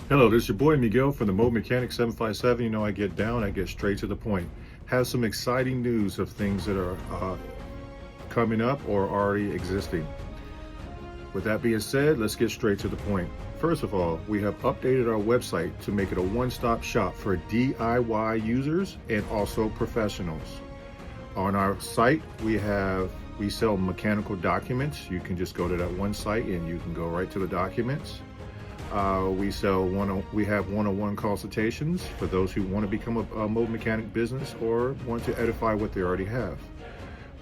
Hello, this is your boy Miguel from the Mode Mechanic 757. You know, I get down, I get straight to the point. Have some exciting news of things that are coming up or already existing. With that being said, let's get straight to the point. First of all, we have updated our website to make it a one-stop shop for DIY users and also professionals. On our site, we sell mechanical documents. You can just go to that one site and you can go right to the documents. We have one-on-one consultations for those who want to become a mobile mechanic business or want to edify what they already have.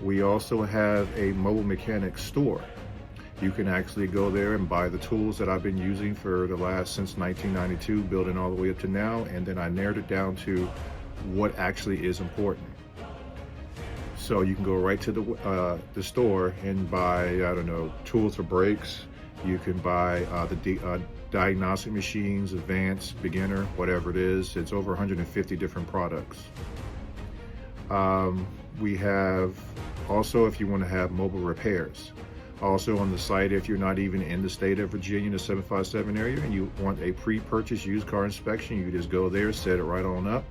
We also have a mobile mechanic store. You can actually go there and buy the tools that I've been using since 1992, building all the way up to now, and then I narrowed it down to what actually is important. So you can go right to the store and buy, I don't know, tools for brakes. You can buy the diagnostic machines, advanced, beginner, whatever it is. It's over 150 different products. We have also, if you want to have mobile repairs. Also on the site, if you're not even in the state of Virginia, the 757 area, and you want a pre-purchase used car inspection, you just go there, set it right on up,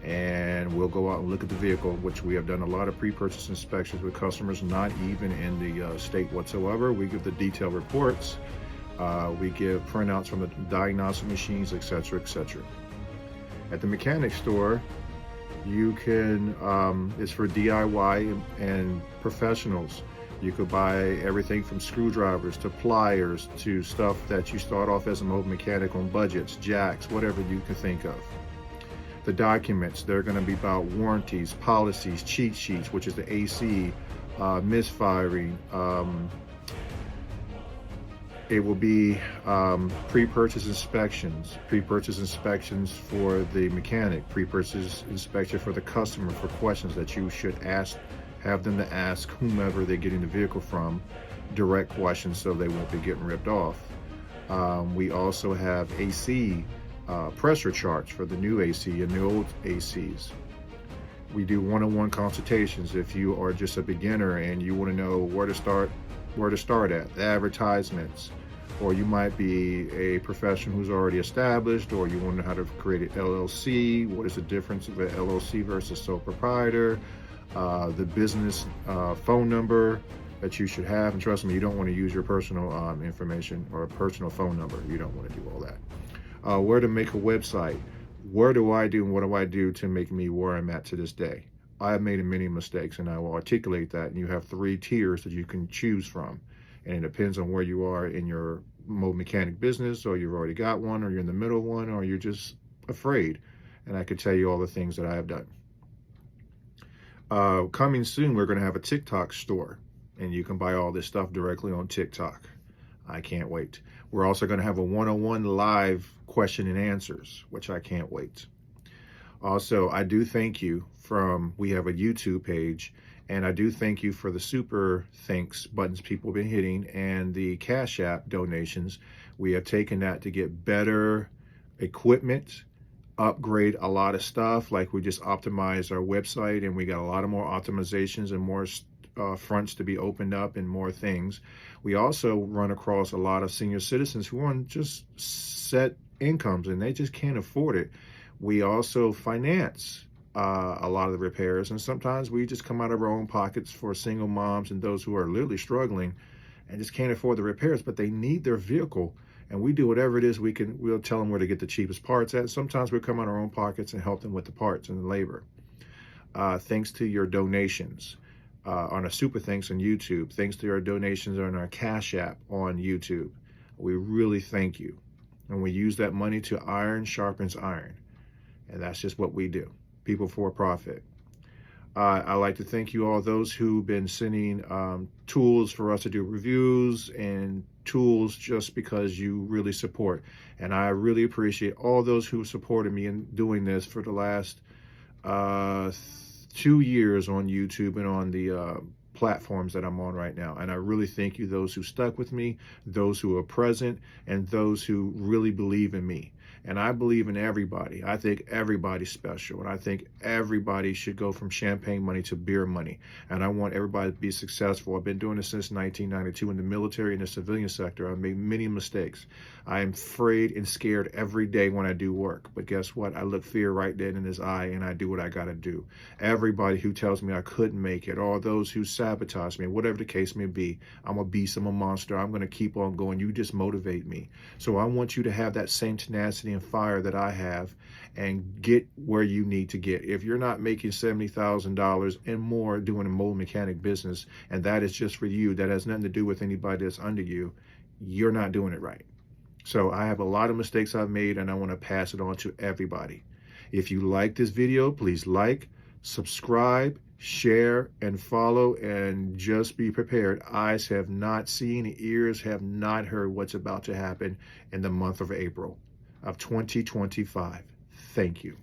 and we'll go out and look at the vehicle, which we have done a lot of pre-purchase inspections with customers not even in the state whatsoever. We give the detailed reports, we give printouts from the diagnostic machines, etc., etc. At the mechanic store, you can, it's for DIY and professionals. You could buy everything from screwdrivers to pliers to stuff that you start off as a mobile mechanic on budgets, jacks, whatever you can think of. The documents, they're going to be about warranties, policies, cheat sheets, which is the AC, misfiring. It will be pre-purchase inspections for the mechanic, pre-purchase inspection for the customer for questions that you should have them to ask whomever they're getting the vehicle from, direct questions so they won't be getting ripped off. We also have AC pressure charts for the new AC and the old ACs. We do one-on-one consultations if you are just a beginner and you want to know where to start at, the advertisements, or you might be a professional who's already established, or you want to know how to create an LLC, what is the difference of an LLC versus sole proprietor, the business phone number that you should have. And trust me, you don't want to use your personal information or a personal phone number. You don't want to do all that. Where to make a website. Where do I do and what do I do to make me where I'm at to this day? I have made many mistakes and I will articulate that. And you have 3 tiers that you can choose from. And it depends on where you are in your mobile mechanic business, or you've already got one, or you're in the middle one, or you're just afraid. And I could tell you all the things that I have done. Coming soon, we're going to have a TikTok store, and you can buy all this stuff directly on TikTok. I can't wait. We're also going to have a one-on-one live question and answers, which I can't wait. Also, I do thank you we have a YouTube page, and I do thank you for the super thanks buttons people have been hitting and the Cashapp donations. We have taken that to get better equipment, upgrade a lot of stuff. Like we just optimized our website and we got a lot of more optimizations and more fronts to be opened up and more things. We also run across a lot of senior citizens who are on just set incomes and they just can't afford it. We also finance a lot of the repairs, and sometimes we just come out of our own pockets for single moms and those who are literally struggling and just can't afford the repairs, but they need their vehicle. And we do whatever it is we can. We'll tell them where to get the cheapest parts at. Sometimes we come out of our own pockets and help them with the parts and the labor. Thanks to your donations on a super thanks on YouTube. Thanks to your donations on our Cash App on YouTube. We really thank you. And we use that money to iron sharpens iron. And that's just what we do. People for profit. I'd like to thank you all those who've been sending tools for us to do reviews and tools just because you really support. And I really appreciate all those who supported me in doing this for the last 2 years on YouTube and on the platforms that I'm on right now. And I really thank you, those who stuck with me, those who are present, and those who really believe in me. And I believe in everybody. I think everybody's special. And I think everybody should go from champagne money to beer money. And I want everybody to be successful. I've been doing this since 1992 in the military and the civilian sector. I've made many mistakes. I am afraid and scared every day when I do work. But guess what? I look fear right dead in his eye and I do what I got to do. Everybody who tells me I couldn't make it, or those who sabotage me, whatever the case may be, I'm a beast, I'm a monster. I'm going to keep on going. You just motivate me. So I want you to have that same tenacity and fire that I have and get where you need to get. If you're not making $70,000 and more doing a mold mechanic business, and that is just for you, that has nothing to do with anybody that's under you, you're not doing it right. So I have a lot of mistakes I've made, and I want to pass it on to everybody. If you like this video, please like, subscribe, share, and follow, and just be prepared. Eyes have not seen, ears have not heard what's about to happen in the month of April of 2025. Thank you.